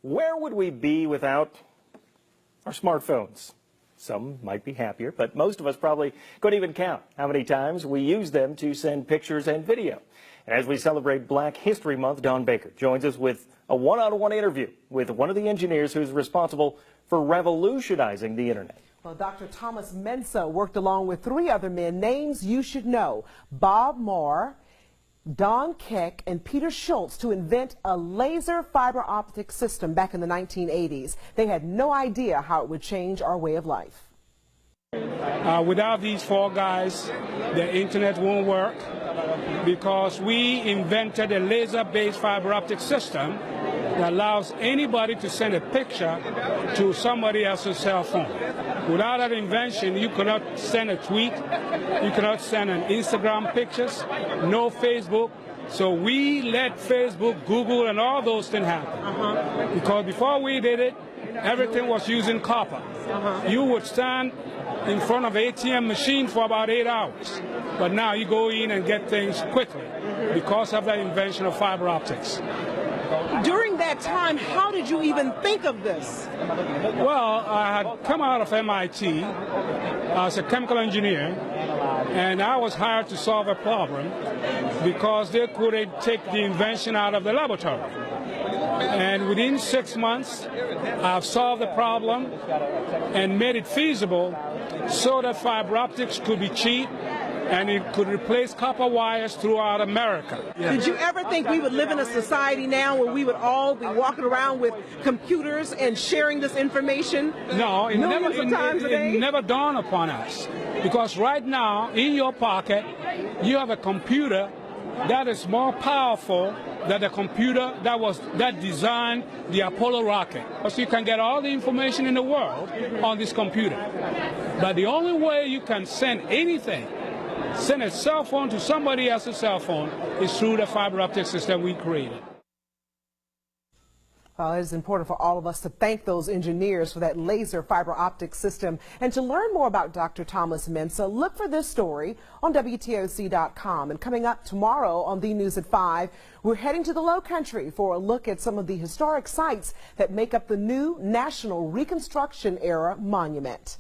Where would we be without our smartphones? Some might be happier, but most of us probably couldn't even count how many times we use them to send pictures and video. And as we celebrate Black History Month, Don Baker joins us with a one-on-one interview with one of the engineers who's responsible for revolutionizing the internet. Well, Dr. Thomas Mensah worked along with three other men, names you should know: Bob Moore, Don Keck, and Peter Schultz, to invent a laser fiber optic system back in the 1980s. They had no idea how it would change our way of life. Without these four guys, the internet won't work, because we invented a laser-based fiber optic system that allows anybody to send a picture to somebody else's cell phone. Without that invention, you cannot send a tweet, you cannot send an Instagram pictures, no Facebook. So we let Facebook, Google, and all those things happen. Because before we did it, everything was using copper. You would stand in front of an ATM machine for about 8 hours. But now you go in and get things quickly because of the invention of fiber optics. During that time, how did you even think of this? Well, I had come out of MIT as a chemical engineer, and I was hired to solve a problem because they couldn't take the invention out of the laboratory. And within 6 months, I've solved the problem and made it feasible so that fiber optics could be cheap and it could replace copper wires throughout America. Did you ever think we would live in a society now where we would all be walking around with computers and sharing this information? No, it never dawned upon us. Because right now, in your pocket, you have a computer that is more powerful than the computer that designed the Apollo rocket. So you can get all the information in the world on this computer. But the only way you can send anything, send a cell phone to somebody else's cell phone, is through the fiber optic system we created. Well, it is important for all of us to thank those engineers for that laser fiber optic system. And to learn more about Dr. Thomas Mensah, look for this story on WTOC.com. And coming up tomorrow on The News at 5, we're heading to the Low Country for a look at some of the historic sites that make up the new National Reconstruction Era Monument.